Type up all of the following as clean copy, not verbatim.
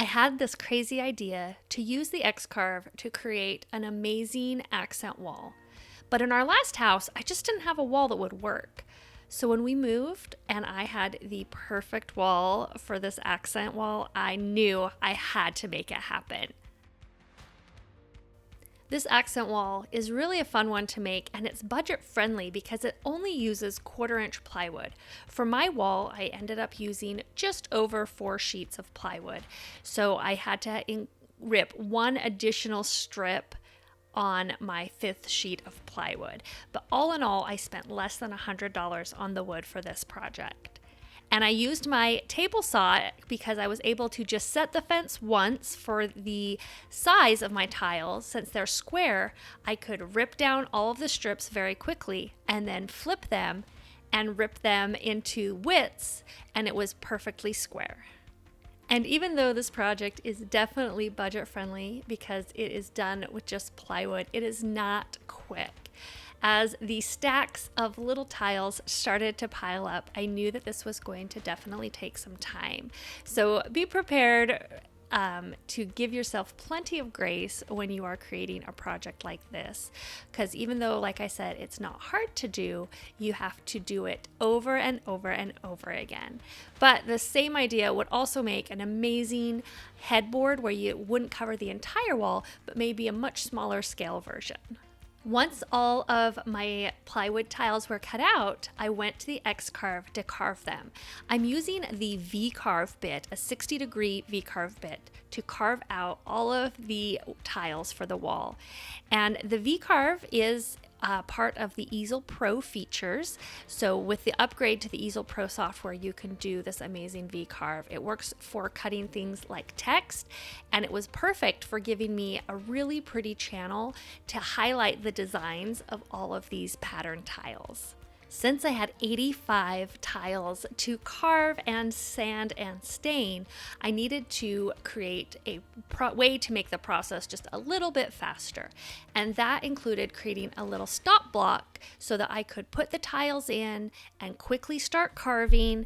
I had this crazy idea to use the X-Carve to create an amazing accent wall. But in our last house, I just didn't have a wall that would work. So when we moved and I had the perfect wall for this accent wall, I knew I had to make it happen. This accent wall is really a fun one to make, and it's budget friendly because it only uses 1/4-inch plywood. For my wall, I ended up using just over 4 sheets of plywood. So I had to rip one additional strip on my 5th sheet of plywood. But all in all, I spent less than $100 on the wood for this project. And I used my table saw because I was able to just set the fence once for the size of my tiles. Since they're square, I could rip down all of the strips very quickly and then flip them and rip them into widths, and it was perfectly square. And even though this project is definitely budget friendly because it is done with just plywood, it is not quick. As the stacks of little tiles started to pile up, I knew that this was going to definitely take some time. So be prepared to give yourself plenty of grace when you are creating a project like this, because even though, like I said, it's not hard to do, you have to do it over and over and over again. But the same idea would also make an amazing headboard where you wouldn't cover the entire wall, but maybe a much smaller scale version. Once all of my plywood tiles were cut out, I went to the X-Carve to carve them. I'm using the V-Carve bit, a 60-degree V-Carve bit, to carve out all of the tiles for the wall. And the V-Carve is part of the Easel Pro features. So with the upgrade to the Easel Pro software, you can do this amazing V-Carve. It works for cutting things like text, and it was perfect for giving me a really pretty channel to highlight the designs of all of these pattern tiles. Since I had 85 tiles to carve and sand and stain, I needed to create a way to make the process just a little bit faster. And that included creating a little stop block so that I could put the tiles in and quickly start carving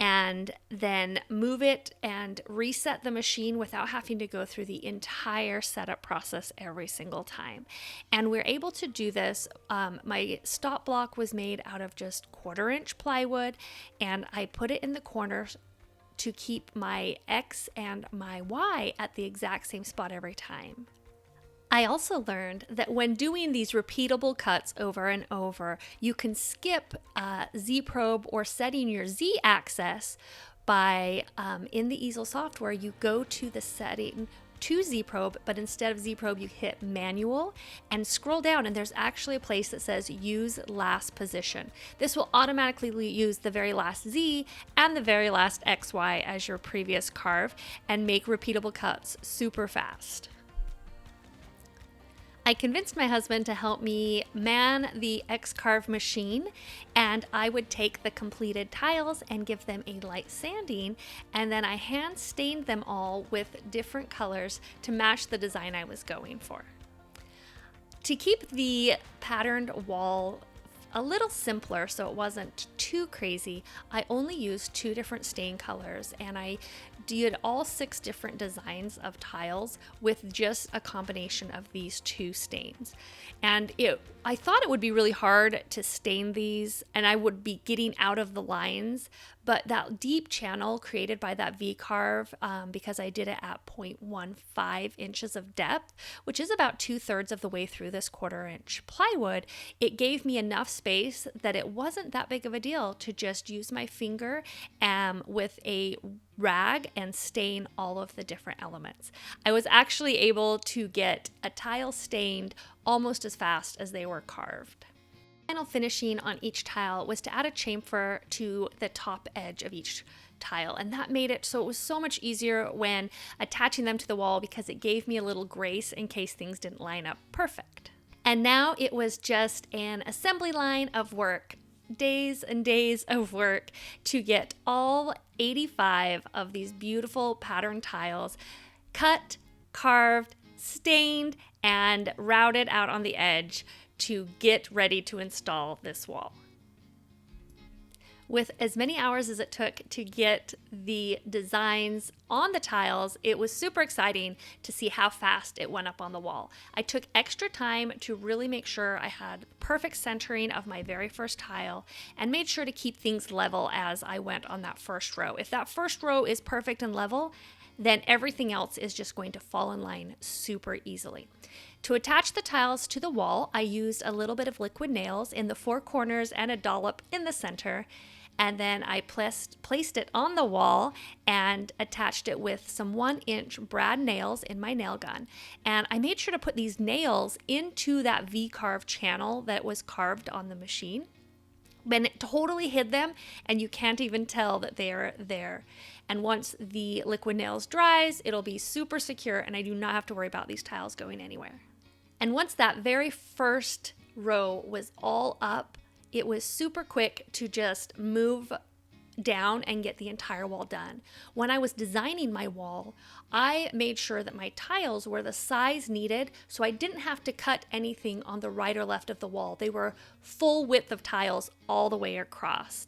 and then move it and reset the machine without having to go through the entire setup process every single time. And we're able to do this. My stop block was made out of just 1/4-inch plywood, and I put it in the corners to keep my X and my Y at the exact same spot every time. I also learned that when doing these repeatable cuts over and over, you can skip Z-probe or setting your Z axis by, in the easel software, you go to the setting to Z-probe, but instead of Z-probe, you hit manual and scroll down, and there's actually a place that says use last position. This will automatically use the very last Z and the very last XY as your previous carve and make repeatable cuts super fast. I convinced my husband to help me man the X-Carve machine, and I would take the completed tiles and give them a light sanding, and then I hand stained them all with different colors to match the design I was going for. To keep the patterned wall a little simpler so it wasn't too crazy, I only used 2 different stain colors, and I did all 6 different designs of tiles with just a combination of these 2 stains. And I thought it would be really hard to stain these and I would be getting out of the lines, but that deep channel created by that V-Carve, because I did it at 0.15 inches of depth, which is about 2/3 of the way through this 1/4-inch plywood, it gave me enough space that it wasn't that big of a deal to just use my finger with a rag and stain all of the different elements. I was actually able to get a tile stained almost as fast as they were carved. Final finishing on each tile was to add a chamfer to the top edge of each tile, and that made it so it was so much easier when attaching them to the wall because it gave me a little grace in case things didn't line up perfect. And now it was just an assembly line of work, days and days of work to get all 85 of these beautiful pattern tiles cut, carved, stained, and routed out on the edge to get ready to install this wall. With as many hours as it took to get the designs on the tiles, it was super exciting to see how fast it went up on the wall. I took extra time to really make sure I had perfect centering of my very first tile and made sure to keep things level as I went on that first row. If that first row is perfect and level, then everything else is just going to fall in line super easily. To attach the tiles to the wall, I used a little bit of liquid nails in the 4 corners and a dollop in the center. And then I placed it on the wall and attached it with some 1-inch brad nails in my nail gun. And I made sure to put these nails into that V-carve channel that was carved on the machine. And it totally hid them, and you can't even tell that they're there. And once the liquid nails dries, it'll be super secure, and I do not have to worry about these tiles going anywhere. And once that very first row was all up, it was super quick to just move down and get the entire wall done. When I was designing my wall, I made sure that my tiles were the size needed, so I didn't have to cut anything on the right or left of the wall. They were full width of tiles all the way across.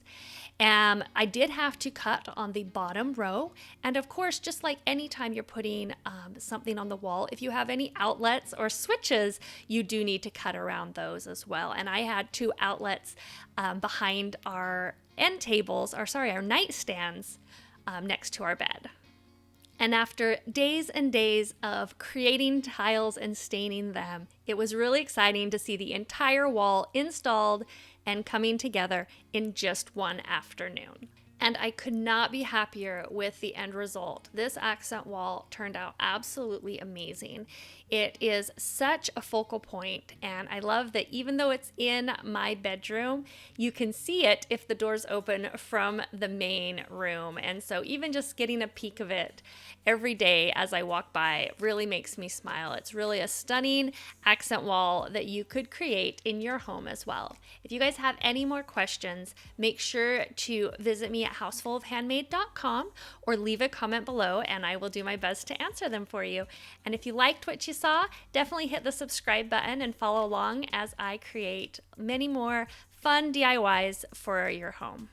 I did have to cut on the bottom row. And of course, just like anytime you're putting something on the wall, if you have any outlets or switches, you do need to cut around those as well. And I had 2 outlets behind our our nightstands next to our bed. And after days and days of creating tiles and staining them, it was really exciting to see the entire wall installed and coming together in just one afternoon. And I could not be happier with the end result. This accent wall turned out absolutely amazing. It is such a focal point, and I love that even though it's in my bedroom, you can see it if the door's open from the main room. And so even just getting a peek of it every day as I walk by really makes me smile. It's really a stunning accent wall that you could create in your home as well. If you guys have any more questions, make sure to visit me at housefulofhandmade.com or leave a comment below, and I will do my best to answer them for you. And if you liked what you saw, definitely hit the subscribe button and follow along as I create many more fun DIYs for your home.